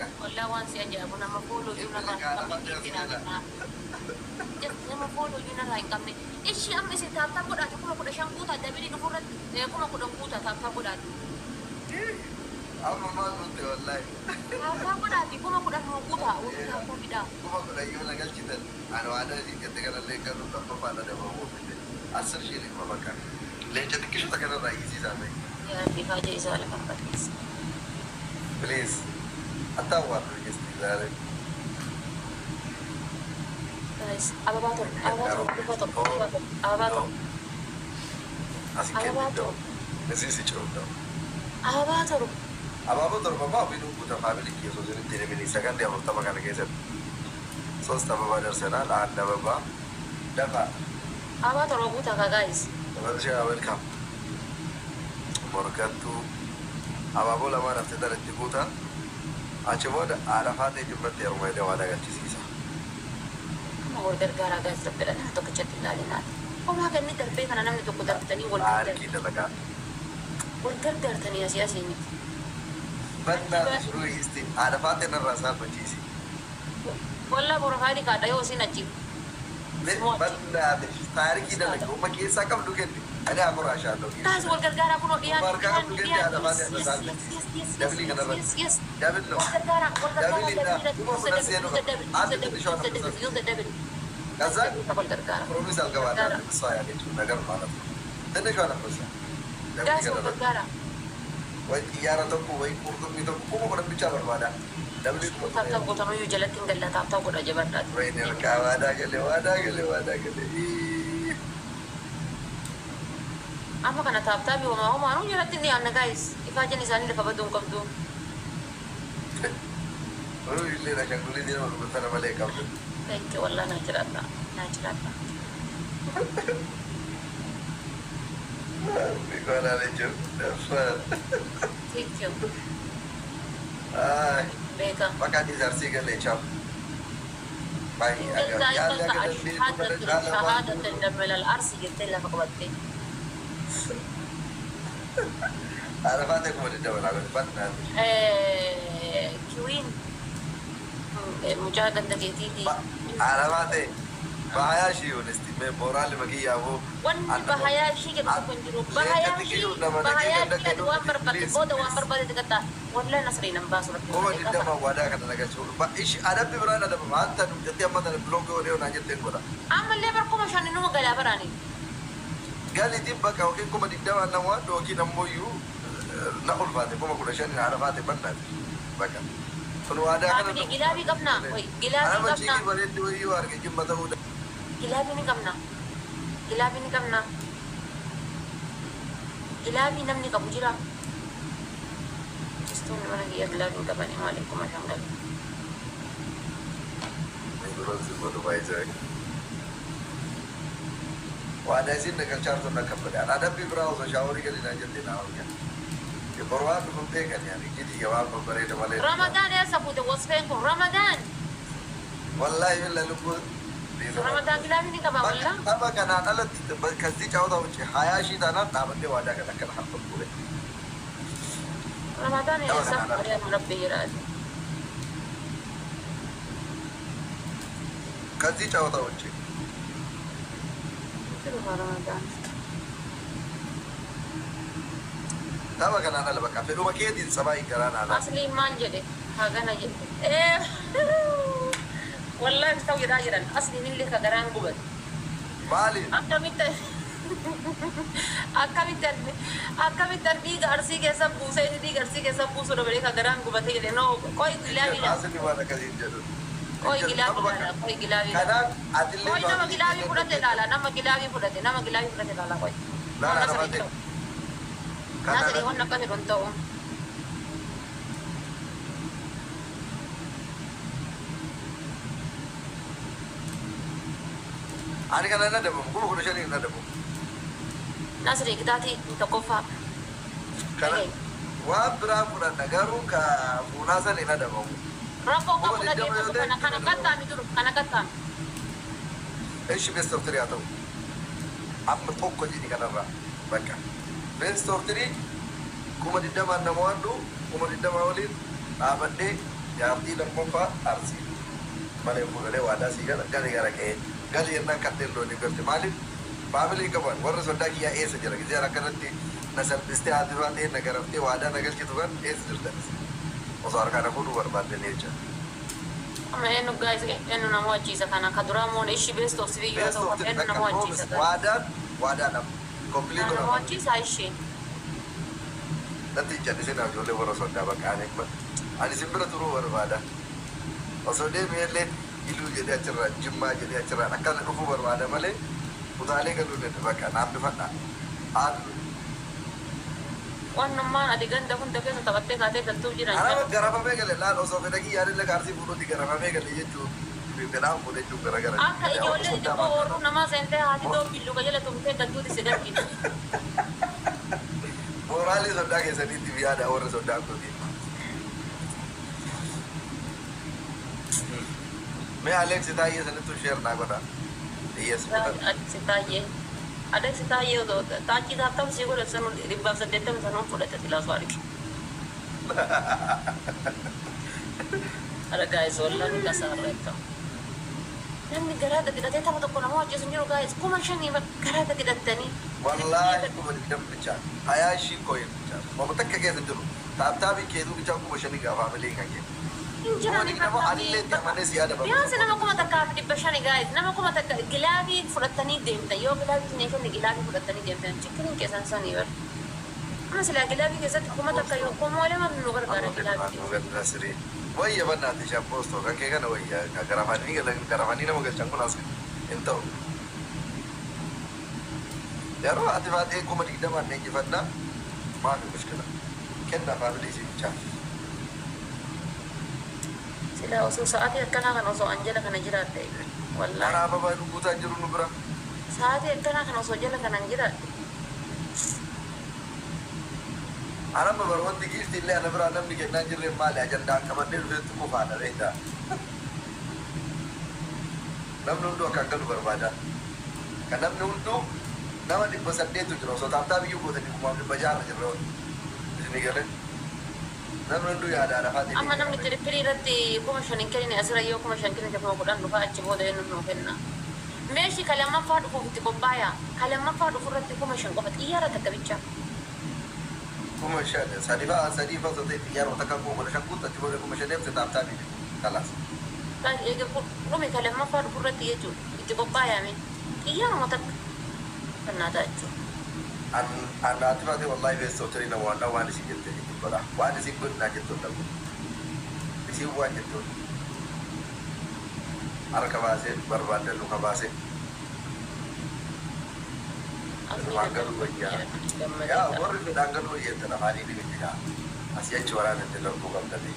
Wala wan siya dyan. Kung na mapulo yun na kami tinanong na. Diyan mapulo yun na rin kami. Eh siya ang isi tata ko dati. Kung ako na siyang puta. Dami din ako rin. Kung ako ng puta. Tata ko dati. Ama maluti wallahi. Tata ko dati. Kung ako na mga puta. Wala ako bida. Kuma kuna yi wani galci da ana di ka daga nan lekar da papa na da mamu da asir shi ne kuma baka lece da kishi daga nan rayi zai zame Yan. Ifaja isa wala kang patis. please atawa da gaske zare Guys. Ababato. Ababato. asikin da da zai si ciro da Ababato. ababato baba bai duku da family ke so zai tare mini sakan da mutta maka da gaisar ሶስት አበባ ደርሰናል አንድ አበባ ደፋ Ababato robuta ka guys. ተመልሼ welcome በረከቱ አባቦ ለማረፍ ተደረጀ ቦታ አቺ ወደ አረፋት ጅመት የርማይ ደዋዳ ጋር ሲሳ Kama wal gargaara guys. Rabbira na tokkichatti ilaalinaa. Homaa ganni darbee kana namni tokko darbatanii አርኪ ደለጋ wal gargaartanii asii asii miti. በና ስሩ ይስቲ አረፋት ነራሳ በጂሲ Walla borofaani kaadha yoo isin achi. በና ታሪክ ደለጋ ወመኬሳ ቀብዱ ገድ እኔ አቆራሻለሁ Taas wal gargaaraa kunoo dhiyaatu. Margaa kun gadi adeemaa ta'e dabli kana irratti dabil no ከዛ ፕሮሚስ አልገባና እሷ ያለችው ነገር ማለት ነው ትንሿ ነበርሳ ወይ ጥያራ ተኩ ወይ ቁርጡም ተኩ ቁሙ ወደ ብቻ በርባዳ ደብል ወይ ነርካ ዋዳ ገለ Amma kana taaptaabii homaa jalatti ni aanna guys. Ifaajeen isaanii lafa baduu hin qabdu. ወይ ሌላ ሸንጉሊ ዲና ወደ ተነ ማለይ ካብዱ Thank you wallah naa jiraadha. ቢቆና ለጀም ደፈር Thank you. አይ Beeka. በቃ ዲዛርሲ ገለ ቻው ባይ Shahaadatan dabalal arsi jettee lafa qabattee. አረፋት እኮ ወደ ደበላ በጣም Kiwiin mucaa ganda keetiiti. አረፋት በሀያ ሺህ ይሁን እስቲ ሞራል መግያቦ Wanni bahayaa ishii jedhu tokko hin jiru. Bahayaa ishii jedhu waan barbaade booda waan barbaade xiqqaata. Wallahi nasrii nan baasu rabbi. Kuma diddama wadaa kana nagachuun ishi adabbi biraan adabama anta jettee amma tana biloogii odee onaa jetteen godha. Ammallee barkuma shan inuma galaa baraani. Galiitiin bakka yookiin kuma diddama namaa yookiin ammoo na ulfaate kuma kudha shanin arafaate bannaati bakka. Kun wadaa kana Gilaabii gilaabii qabnaa. Gilaabii anama qabnaa. chiikii bareedduu wayyuu arge jimma ta'uudha. Gilaabii ni qabna. Gilaabii ni qabna. Gilaabii namni qabu jira. Istoonni mana kiyya gilaabii qabanii maaliif kuma shan galu. Biroon simbatu baay'ee wadaa isin nagalchaartu na kabbadaan adabbi biraa osoo shaaworii gadi naa jettee naa hojjan. Borwaan kun beekan yaani jidi yawaan babbareeda malee. Ramadaan eessa fuute wasfeen kun Ramadaan. Wallahi billa lubbuu. Ramadaan gilaabii ni qaba wallah. Tapha kanaan alatti kasii caawwata wuce hayaa shii taanaan dhaabannee waadaa kan akkana harka fuudhe. Ramadaan eessa fuudhee rabbi jiraate. Kasii caawwata wuce. Ramadaan. Tapha kanaan ala bakka fedhuma keetiin sabaa hin garaan alaa. Asliin maal jedhe hagana jedhe. Wallahi ta'u jedhaa jiran asliin illee ka garaan gubate. Maali? Akkamitti dhiiga arsii keessa buusee dhiiga arsii keessa buusuu dabalee ka garaan gubate jedhe noo qoy gilaabii dha. Asli waan akkasiin jedhu. Qoy gilaabii dha. Qoy gilaabii dha. Kanaan atillee Qoy nama gilaabii fudhate ilaala. Nama gilaabii fudhate ilaala qoy. Laala namatti. Naasiri waan akkasii kun ta'u. Ani kana na dabamu kuma kudha shanii na dabamu. Naasiri kitaatii tokkoffaa. Kana waan biraa fudhanna garuu ka fuunaa sanii na dabamu. Rakkoo qabu dhageeffatu kana kattaami jiru kana kattaami. Eeshi best of three haa ta'u. Amma tokko jedhi kanarraa bakka. Best of three kuma digdamaan nama waaddu kuma digdamaa waliin dhaabadhee jaartii lammaffaa arsii malee fuudhanii waadaa sii gala gali gara ka'ee gali yennaan kanneen loonii garte maaliif faamilii qaban warra sodaa kiyyaa eessa jira gisee akkanatti na salphistee haati baatee na garaftee waadaa na galchitu kan eessa jirtanis osoo harkaan fuudhuu barbaaddan jecha. Amma eenyu guys eenyu nama wajjiisa kana ka duraa moon ishi best of civil yoo ta'u eenyu nama wajjiisa kana. Waadaan kompiilii godhama. Nama wajjiisa ishee. Natti jallisee na ijoollee warra sodaa bakka ani ani simbira turuu barbaada. Osoo deemee illee iluu jedhee achirraa jimmaa jedhee achirraa akkana dhufuu barbaada malee utaalee galuu danda'u bakka naaf bifadhaa. Haadhu. Wannummaan ati ganda hunda keessa taphattee kaatee galtuu jiran. Ana garafamee gale laal osoo fedhakii yaadillee gaarsii fuudhuutti garafamee gale jechuun fedhaan fuudhee jechuun garagara. Akka ijoollee xixiqqoo warruu namaa seentee haati doo billuga jala tumtee galtuuti si dargiti. Mooraalii sodaa keessaniitti yaada warra sodaa kooti. Mee Aleeksi Taayyee sanittuu sheer naa godha. Iyyees fudhata. Aleeksi Taayyee. Aleeksi Taayyee otoo taachii taaptam sii godhe sanu 180 sanuun fudhate silaa soo arge. Ada guys wallaan ni kasaarreetta. Namni garaa hidhatee tapha tokko nama wajjin sun jiru guys kuma shanii garaa hidhattanii. Wallaahi kuma digdam bichaa hayaa ishii kooyin bichaa mama takka keessa jiru taaptaabii keetuu bichaa kuma shanii gaafa malee kan kennu. Injirani nama alillee deemanis yaada babu. Biyaansi nama kuma takka dhibba shanii guys nama kuma takka gilaabii fudhattanii deemtan yoo gilaabii tuni kenni gilaabii fudhattanii deemtan chikkiniin keessan sanii bar. Amma silaa gilaabii keessatti kuma takka yoo komoolee marni nu gargaara gilaabii. Wayya bannaatti ishaan poostoo kan kee kana wayya garafanii nama galchan kun as hin ta'u. Yeroo ati baatee kuma digdamaan na injifannaa maafi mushkila kenna faamilii si bichaa. Silaa osoo sa'aatii akkanaa kan osoo anjala kana jiraadde wallaahi. Kanaaf abaa guutaa jiru nu bira. Sa'aatii akkanaa kan osoo jala kanan jiraadde. Anamma barwanti giifti illee ana biraa namni kennaa jirreen maali ajandaan qabannee dhufeetti qofaadha reetaa. Namni hunduu akkan galu barbaada. Kan namni hunduu nama 800 jira osoo taaptaa biyyuu gootanii kumaaf 600 jirra isinii galee. Namni hunduu yaadaan afaan Amma namni tiripirii irratti kuma shan hin kennine asirra yoo kuma shan kennite kuma kudhan dhufaa achi booda eenyu nuu kenna. Meeshii kalammaffaa dhufuuf itti qophaa'aa. Kalammaffaa dhufu irratti kuma shan qofa xiyyaara takka bichaa. kuma shan sadiifaa osoo ta'e xiyyaaroo takka kuma shan guuttatti booda kuma shaneef si taaptaa biyyuu kalaas. Dhumi kalammaffaa dhufu irratti jechuudha itti qophaa'ame xiyyaaruma takka kan naataa jechuudha. Anaati baatee wallahi beessa hoteelii nama waan isin jettee jechuudha godha. Waan isin godhinaa jettuun dhabu. Isin waan jettuun harka baasee barbaaddan luka baasee. Waan galu wayyaa. Yaa warri fedhaan galu wayyeettan afaanii dhibidhaa. Asii achi waraana itti larbuu qabdanii.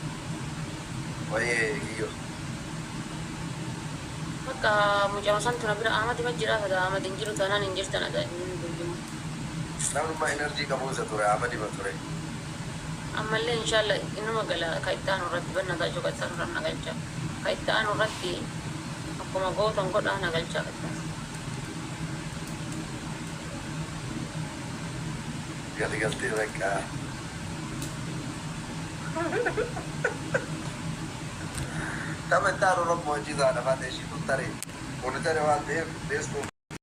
Wayyee kiyyoo. Bakka mucaa santu na bira Ahmad majjira fada Ahmad hin jiru taanaan hin jirtan ada Namnummaa enerjii qabu isa ture Ahmad ima ture. ammallee inshallah inuma gala ka ittaanu irratti banna gaachuu ka ittaanu irratti nagalcha ka ittaanu irratti akkuma gootan godhaa nagalcha ka ittaanu. Galgaltee bakka. Tapha ittaanu irratti mo'achiisaadha faatee ishii tuttare. Kun tare waan ta'eef beestuu